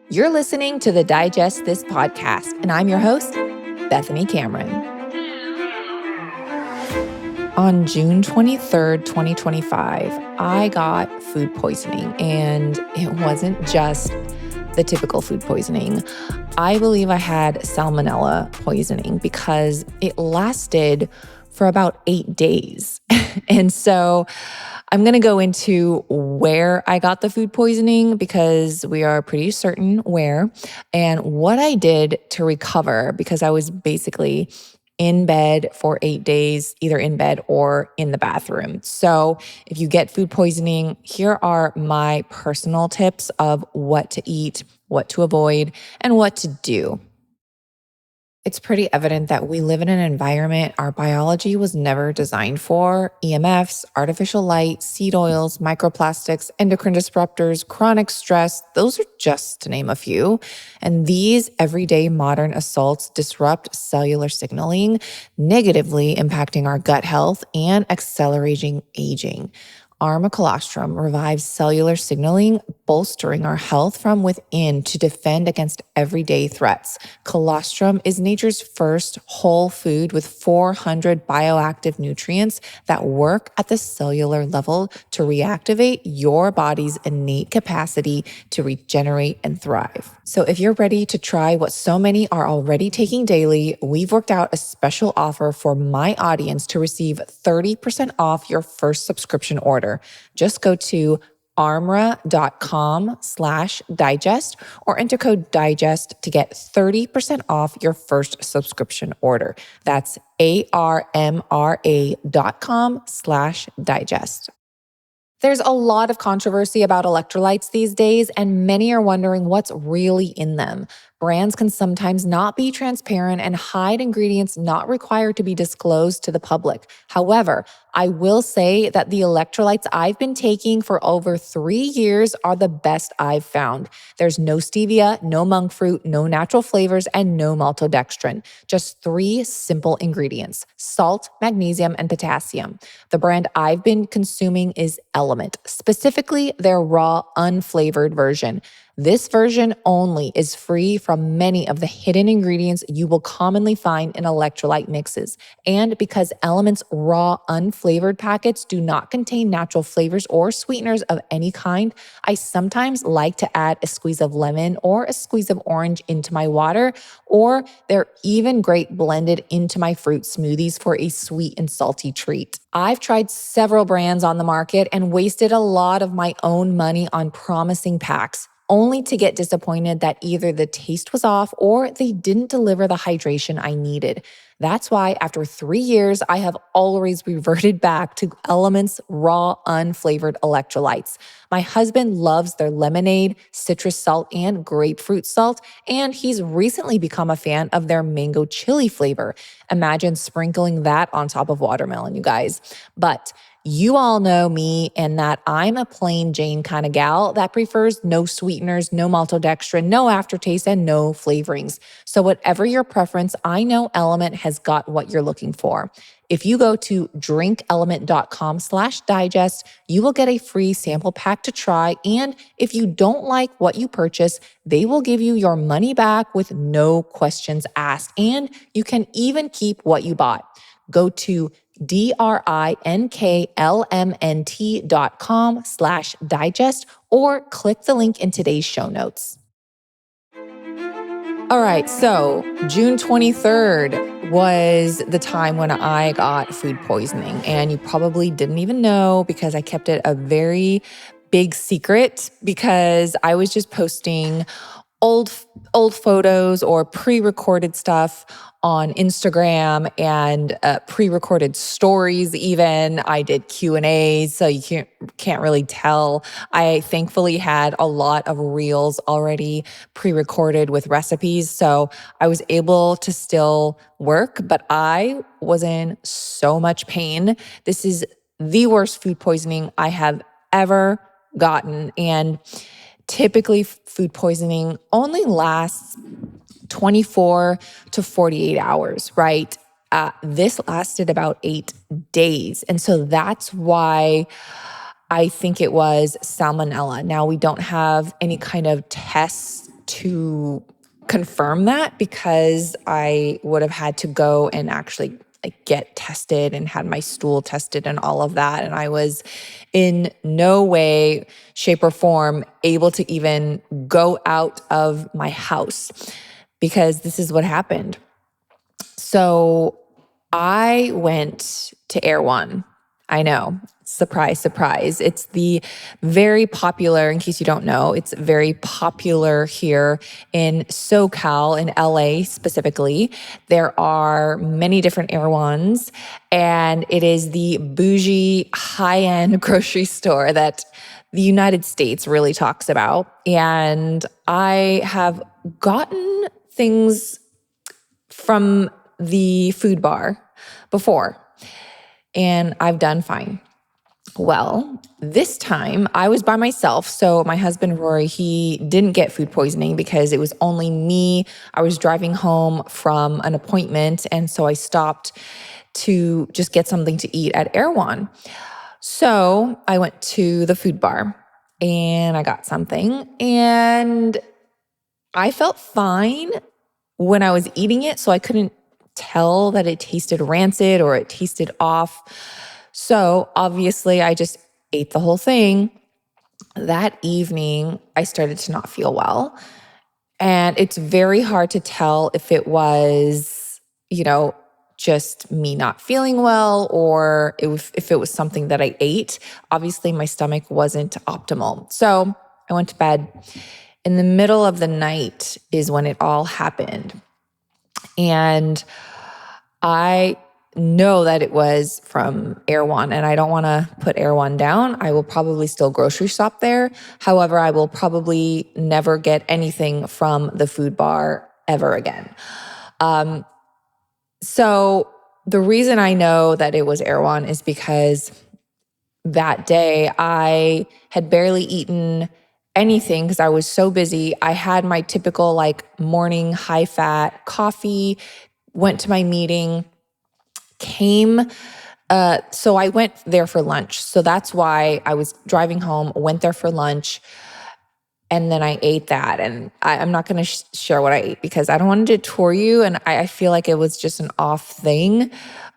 You're listening to the Digest This podcast, and I'm your host, Bethany Cameron. On June 23rd, 2025, I got food poisoning, and it wasn't just the typical food poisoning. I believe I had salmonella poisoning because it lasted for about 8 days. And so I'm going to go into where I got the food poisoning because we are pretty certain where, and what I did to recover because I was basically in bed for 8 days, either in bed or in the bathroom. So if you get food poisoning, here are my personal tips of what to eat, what to avoid, and what to do. It's pretty evident that we live in an environment our biology was never designed for. EMFs, artificial light, seed oils, microplastics, endocrine disruptors, chronic stress, those are just to name a few. And these everyday modern assaults disrupt cellular signaling, negatively impacting our gut health and accelerating aging. Arma colostrum revives cellular signaling, bolstering our health from within to defend against everyday threats. Colostrum is nature's first whole food with 400 bioactive nutrients that work at the cellular level to reactivate your body's innate capacity to regenerate and thrive. So if you're ready to try what so many are already taking daily, we've worked out a special offer for my audience to receive 30% off your first subscription order. Just go to armra.com/digest or enter code DIGEST to get 30% off your first subscription order. That's armra.com/digest. There's a lot of controversy about electrolytes these days, and many are wondering what's really in them. Brands can sometimes not be transparent and hide ingredients not required to be disclosed to the public. However, I will say that the electrolytes I've been taking for over 3 years are the best I've found. There's no stevia, no monk fruit, no natural flavors, and no maltodextrin. Just 3 simple ingredients: salt, magnesium, and potassium. The brand I've been consuming is Element, specifically their raw, unflavored version. This version only is free from many of the hidden ingredients you will commonly find in electrolyte mixes. And because Element's raw, unflavored packets do not contain natural flavors or sweeteners of any kind, I sometimes like to add a squeeze of lemon or a squeeze of orange into my water, or they're even great blended into my fruit smoothies for a sweet and salty treat. I've tried several brands on the market and wasted a lot of my own money on promising packs, only to get disappointed that either the taste was off or they didn't deliver the hydration I needed. That's why after 3 years, I have always reverted back to Element's raw, unflavored electrolytes. My husband loves their lemonade, citrus salt, and grapefruit salt, and he's recently become a fan of their mango chili flavor. Imagine sprinkling that on top of watermelon, you guys. But you all know me and that I'm a plain Jane kind of gal that prefers no sweeteners, no maltodextrin, no aftertaste, and no flavorings. So whatever your preference, I know Element has got what you're looking for. If you go to drinkelement.com/digest, you will get a free sample pack to try. And if you don't like what you purchase, they will give you your money back with no questions asked. And you can even keep what you bought. Go to drinklmnt.com/digest or click the link in today's show notes. All right, so June 23rd was the time when I got food poisoning, and you probably didn't even know because I kept it a very big secret because I was just posting old photos or pre-recorded stuff on Instagram and pre-recorded stories even. I did Q&As, so you can't really tell. I thankfully had a lot of reels already pre-recorded with recipes, so I was able to still work, but I was in so much pain. This is the worst food poisoning I have ever gotten, and typically, food poisoning only lasts 24 to 48 hours, right? This lasted about 8 days. And so that's why I think it was salmonella. Now, we don't have any kind of tests to confirm that because I would have had to go and actually like get tested and had my stool tested and all of that. And I was in no way, shape, or form able to even go out of my house because this is what happened. So I went to Air One. I know. Surprise, surprise. It's the very popular, in case you don't know, it's very popular here in SoCal, in LA specifically. There are many different Air Ones, and it is the bougie, high-end grocery store that the United States really talks about. And I have gotten things from the food bar before, and I've done fine. Well, this time I was by myself. So my husband, Rory, he didn't get food poisoning because it was only me. I was driving home from an appointment. And so I stopped to just get something to eat at Erewhon. So I went to the food bar and I got something and I felt fine when I was eating it. So I couldn't tell that it tasted rancid or it tasted off. So obviously, I just ate the whole thing. That evening, I started to not feel well. And it's very hard to tell if it was, just me not feeling well or if it was something that I ate. Obviously, my stomach wasn't optimal. So I went to bed. In the middle of the night is when it all happened. And I know that it was from Erewhon, and I don't want to put Erewhon down. I will probably still grocery shop there. However, I will probably never get anything from the food bar ever again. So the reason I know that it was Erewhon is because that day I had barely eaten anything because I was so busy. I had my typical morning high fat coffee, went to my meeting, so I went there for lunch. So that's why I was driving home, went there for lunch, and then I ate that. And I'm not going to share what I ate because I don't want to deter you. And I feel like it was just an off thing.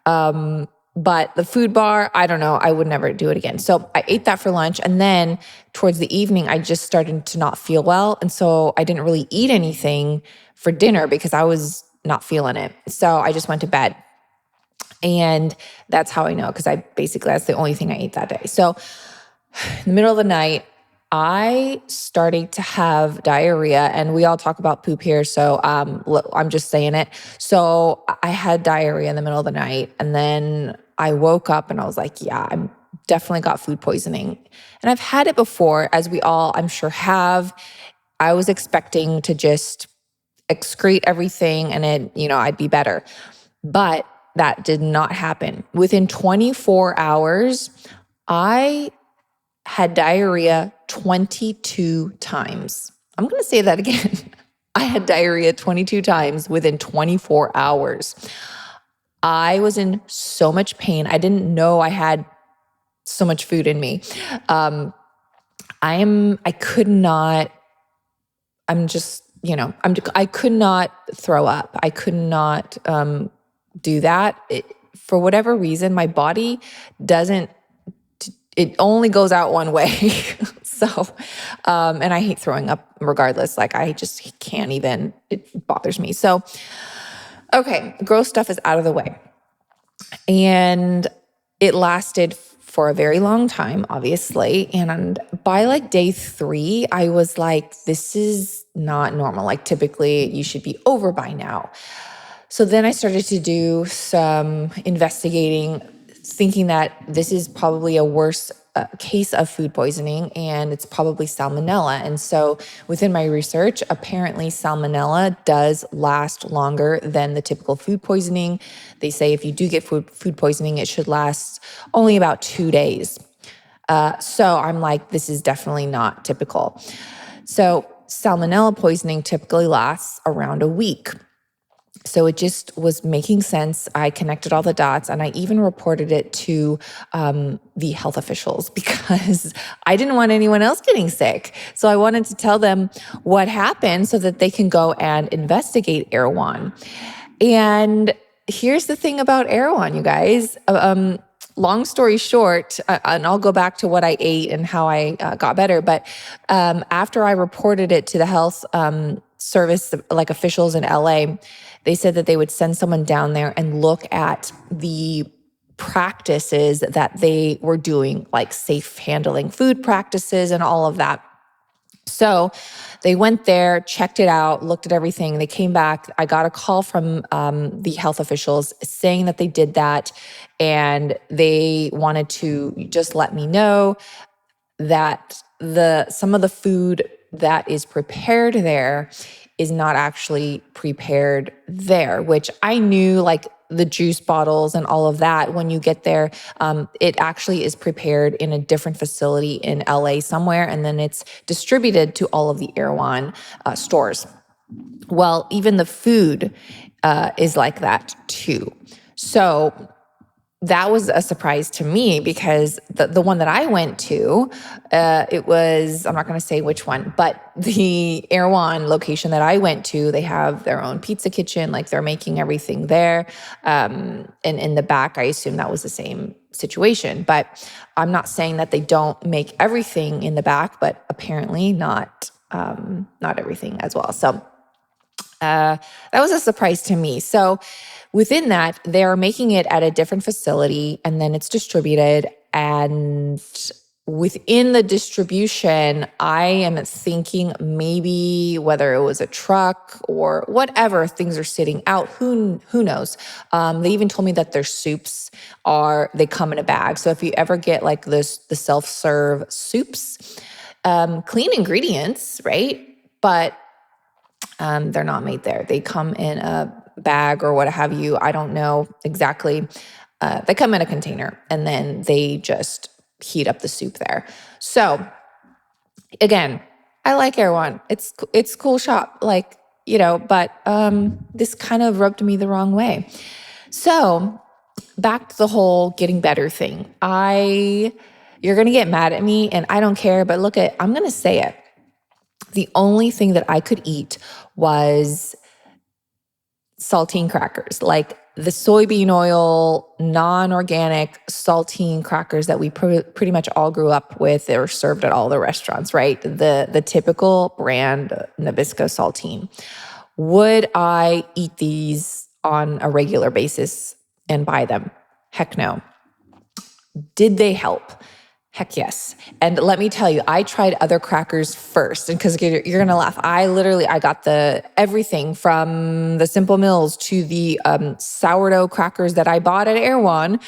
But the food bar, I don't know. I would never do it again. So I ate that for lunch. And then towards the evening, I just started to not feel well. And so I didn't really eat anything for dinner because I was not feeling it. So I just went to bed. And that's how I know, because that's the only thing I ate that day. So in the middle of the night, I started to have diarrhea, and we all talk about poop here. So I'm just saying it. So I had diarrhea in the middle of the night, and then I woke up and I was like, yeah, I definitely got food poisoning. And I've had it before, as we all, I'm sure, have. I was expecting to just excrete everything and I'd be better. But that did not happen. Within 24 hours, I had diarrhea 22 times. I'm going to say that again. I had diarrhea 22 times within 24 hours. I was in so much pain. I didn't know I had so much food in me. I could not, I could not throw up. I could not do that. For whatever reason, my body it only goes out one way. So, and I hate throwing up regardless. I just can't even, it bothers me. So, okay, gross stuff is out of the way. And it lasted for a very long time, obviously. And by day 3, I was like, this is not normal. Typically you should be over by now. So then I started to do some investigating, thinking that this is probably a worse case of food poisoning, and it's probably Salmonella. And so within my research, apparently Salmonella does last longer than the typical food poisoning. They say if you do get food poisoning, it should last only about 2 days. So I'm like, this is definitely not typical. So Salmonella poisoning typically lasts around a week. So it just was making sense. I connected all the dots, and I even reported it to the health officials because I didn't want anyone else getting sick. So I wanted to tell them what happened so that they can go and investigate Erewhon. And here's the thing about Erewhon, you guys. Long story short, and I'll go back to what I ate and how I got better. But after I reported it to the health service, like officials in LA, they said that they would send someone down there and look at the practices that they were doing, like safe handling food practices and all of that. So they went there, checked it out, looked at everything. They came back. I got a call from the health officials saying that they did that, and they wanted to just let me know that some of the food that is prepared there is not actually prepared there, which I knew, like the juice bottles and all of that. When you get there, it actually is prepared in a different facility in LA somewhere, and then it's distributed to all of the Erewhon stores. Well, even the food is like that too. So that was a surprise to me because the one that I went to, it was, I'm not going to say which one, but the Erewhon location that I went to, they have their own pizza kitchen, like they're making everything there. And in the back, I assume that was the same situation. But I'm not saying that they don't make everything in the back, but apparently not everything as well. So that was a surprise to me. So within that, they're making it at a different facility and then it's distributed. And within the distribution, I am thinking maybe whether it was a truck or whatever, things are sitting out. Who knows? They even told me that their soups they come in a bag. So if you ever get like the self-serve soups, clean ingredients, right? But they're not made there. They come in a bag or what have you. I don't know exactly. They come in a container and then they just heat up the soup there. So again, I like Erewhon. It's cool shop, like, but this kind of rubbed me the wrong way. So back to the whole getting better thing. You're going to get mad at me and I don't care, but I'm going to say it. The only thing that I could eat was saltine crackers, like the soybean oil, non-organic saltine crackers that we pretty much all grew up with. They were served at all the restaurants, right? The typical brand Nabisco saltine. Would I eat these on a regular basis and buy them? Heck no. Did they help? Heck yes. And let me tell you, I tried other crackers first, and because you're going to laugh. I got everything from the Simple Mills to the sourdough crackers that I bought at Erewhon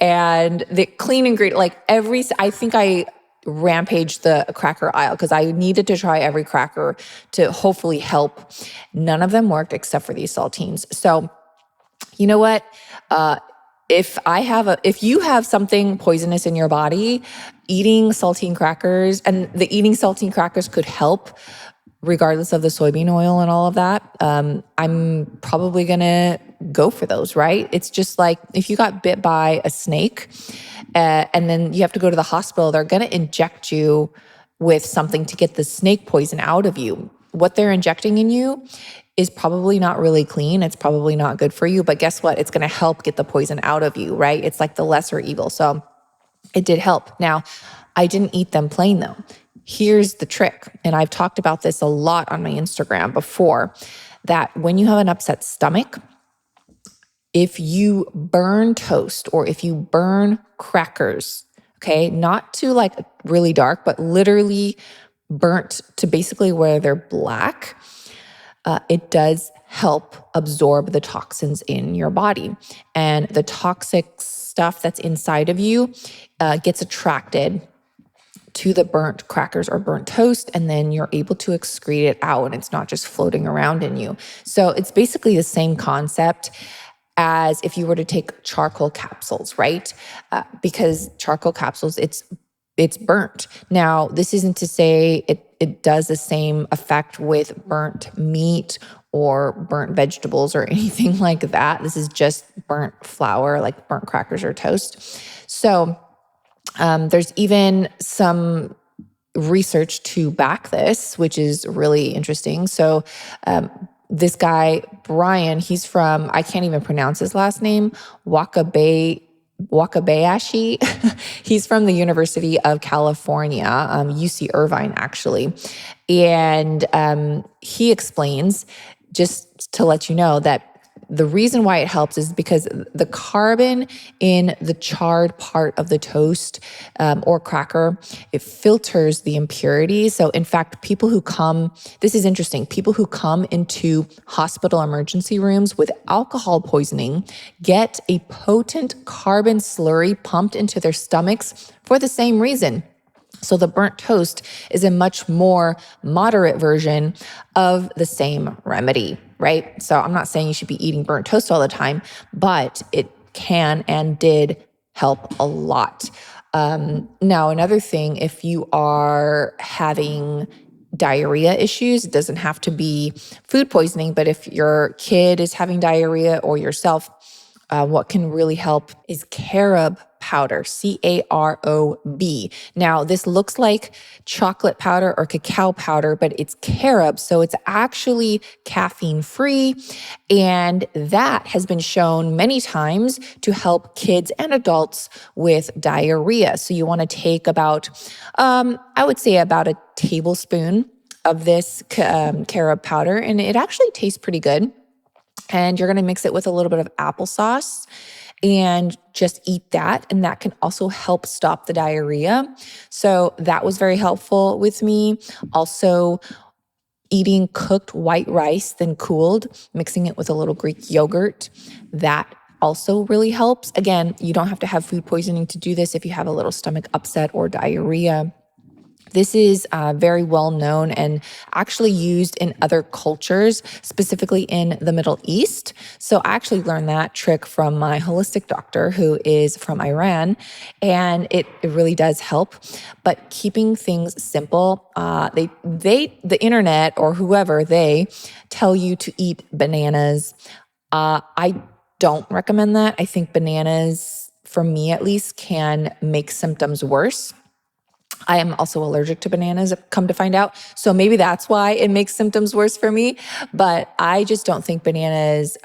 and the clean ingredient, I think I rampaged the cracker aisle because I needed to try every cracker to hopefully help. None of them worked except for these saltines. So you know what? If you have something poisonous in your body, eating saltine crackers, and the eating saltine crackers could help regardless of the soybean oil and all of that, I'm probably going to go for those, right? It's just like if you got bit by a snake and then you have to go to the hospital, they're going to inject you with something to get the snake poison out of you. What they're injecting in you is probably not really clean. It's probably not good for you, but guess what? It's going to help get the poison out of you, right? It's like the lesser evil. So it did help. Now, I didn't eat them plain though. Here's the trick. And I've talked about this a lot on my Instagram before, that when you have an upset stomach, if you burn toast or if you burn crackers, okay, not to like really dark, but literally burnt to basically where they're black, it does help absorb the toxins in your body. And the toxic stuff that's inside of you gets attracted to the burnt crackers or burnt toast, and then you're able to excrete it out and it's not just floating around in you. So it's basically the same concept as if you were to take charcoal capsules, right? Because charcoal capsules, it's it's burnt. Now, this isn't to say it does the same effect with burnt meat or burnt vegetables or anything like that. This is just burnt flour, like burnt crackers or toast. So there's even some research to back this, which is really interesting. So, this guy, Brian, he's from, I can't even pronounce his last name, Wakabayashi. He's from the University of California, UC Irvine, actually. And he explains, just to let you know, that the reason why it helps is because the carbon in the charred part of the toast or cracker, it filters the impurities. So in fact, this is interesting, people who come into hospital emergency rooms with alcohol poisoning get a potent carbon slurry pumped into their stomachs for the same reason. So the burnt toast is a much more moderate version of the same remedy, right? So I'm not saying you should be eating burnt toast all the time, but it can and did help a lot. Now, another thing, if you are having diarrhea issues, it doesn't have to be food poisoning, but if your kid is having diarrhea or yourself, what can really help is carob powder, Carob. Now, this looks like chocolate powder or cacao powder, but it's carob, so it's actually caffeine free. And that has been shown many times to help kids and adults with diarrhea. So you want to take about, I would say about a tablespoon of this carob powder, and it actually tastes pretty good. And you're going to mix it with a little bit of applesauce and just eat that. And that can also help stop the diarrhea. So that was very helpful with me. Also, eating cooked white rice, then cooled, mixing it with a little Greek yogurt. That also really helps. Again, you don't have to have food poisoning to do this if you have a little stomach upset or diarrhea. This is very well known and actually used in other cultures, specifically in the Middle East. So I actually learned that trick from my holistic doctor who is from Iran, and it really does help. But keeping things simple, the internet or whoever, they tell you to eat bananas. I don't recommend that. I think bananas, for me at least, can make symptoms worse. I am also allergic to bananas, come to find out. So maybe that's why it makes symptoms worse for me. But I just don't think bananas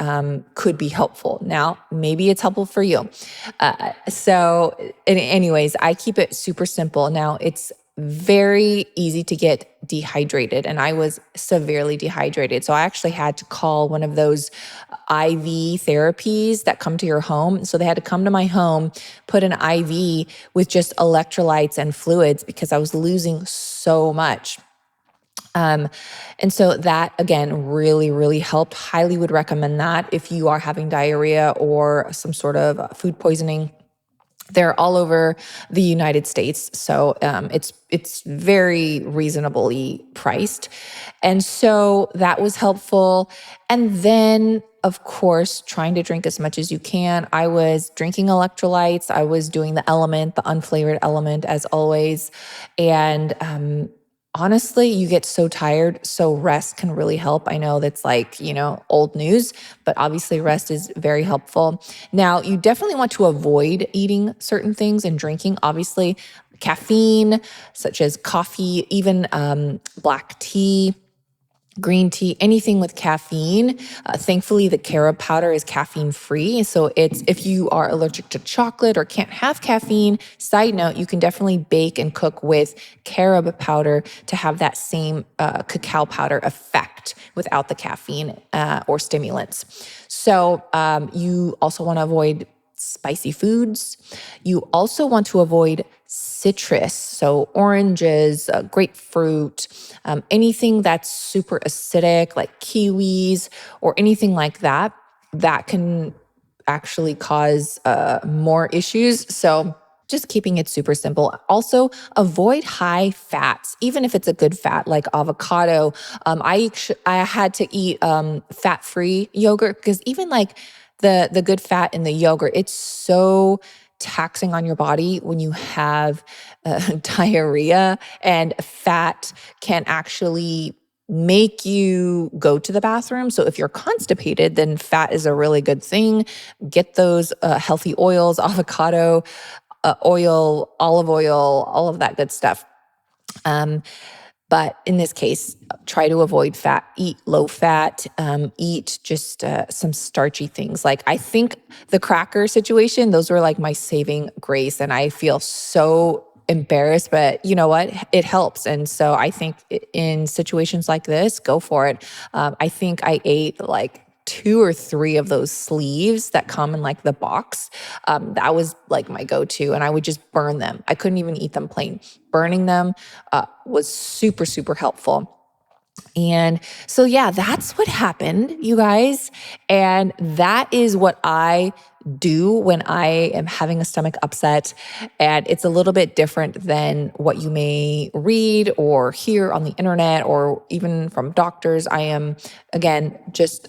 could be helpful. Now, maybe it's helpful for you. Anyways, I keep it super simple. Now, it's very easy to get dehydrated, and I was severely dehydrated. So I actually had to call one of those IV therapies that come to your home. So they had to come to my home, put an IV with just electrolytes and fluids because I was losing so much. And so that, again, really, really helped. Highly would recommend that if you are having diarrhea or some sort of food poisoning. They're all over the United States, so it's very reasonably priced. And so that was helpful. And then, of course, trying to drink as much as you can. I was drinking electrolytes. I was doing the element, the unflavored element, as always. And honestly, you get so tired, so rest can really help. I know that's like, old news, but obviously rest is very helpful. Now, you definitely want to avoid eating certain things and drinking. Obviously, caffeine, such as coffee, even black tea, green tea, anything with caffeine. Thankfully, the carob powder is caffeine free. So if you are allergic to chocolate or can't have caffeine, side note, you can definitely bake and cook with carob powder to have that same cacao powder effect without the caffeine or stimulants. So you also want to avoid spicy foods. You also want to avoid citrus, so oranges, grapefruit, anything that's super acidic like kiwis or anything like that, that can actually cause more issues. So just keeping it super simple. Also, avoid high fats, even if it's a good fat like avocado. I had to eat fat-free yogurt because even like the good fat in the yogurt, it's so taxing on your body when you have diarrhea, and fat can actually make you go to the bathroom. So if you're constipated, then fat is a really good thing. Get those healthy oils, avocado oil, olive oil, all of that good stuff. But in this case, try to avoid fat, eat low fat, eat just some starchy things. Like I think the cracker situation, those were like my saving grace. And I feel so embarrassed, but you know what? It helps. And so I think in situations like this, go for it. I think I ate like 2 or 3 of those sleeves that come in like the box. That was like my go-to, and I would just burn them. I couldn't even eat them plain. Burning them was super, super helpful. And so, yeah, that's what happened, you guys. And that is what I do when I am having a stomach upset. And it's a little bit different than what you may read or hear on the internet or even from doctors. I am, again, just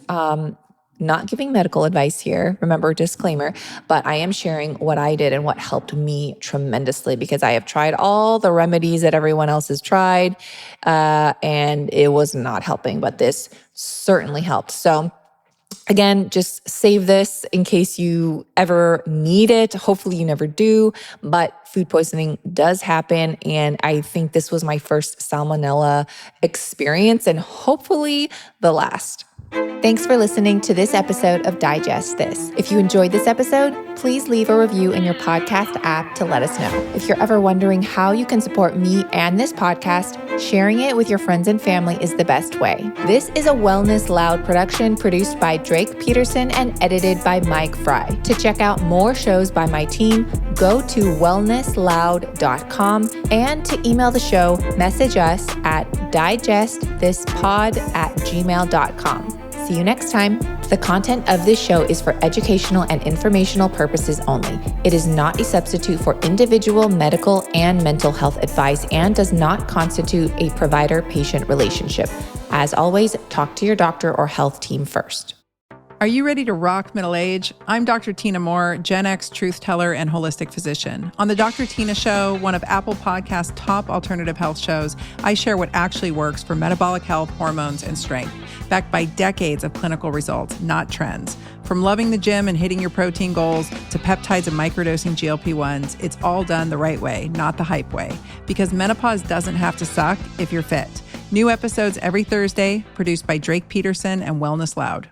not giving medical advice here. Remember, disclaimer, but I am sharing what I did and what helped me tremendously, because I have tried all the remedies that everyone else has tried, and it was not helping, but this certainly helped. So again, just save this in case you ever need it. Hopefully you never do, but food poisoning does happen. And I think this was my first Salmonella experience and hopefully the last. Thanks for listening to this episode of Digest This. If you enjoyed this episode, please leave a review in your podcast app to let us know. If you're ever wondering how you can support me and this podcast, sharing it with your friends and family is the best way. This is a Wellness Loud production produced by Drake Peterson and edited by Mike Fry. To check out more shows by my team, go to wellnessloud.com, and to email the show, message us at digestthispod@gmail.com. See you next time. The content of this show is for educational and informational purposes only. It is not a substitute for individual medical and mental health advice and does not constitute a provider-patient relationship. As always, talk to your doctor or health team first. Are you ready to rock middle age? I'm Dr. Tina Moore, Gen X truth teller and holistic physician. On the Dr. Tina Show, one of Apple Podcast's top alternative health shows, I share what actually works for metabolic health, hormones, and strength, backed by decades of clinical results, not trends. From loving the gym and hitting your protein goals to peptides and microdosing GLP-1s, it's all done the right way, not the hype way. Because menopause doesn't have to suck if you're fit. New episodes every Thursday, produced by Drake Peterson and Wellness Loud.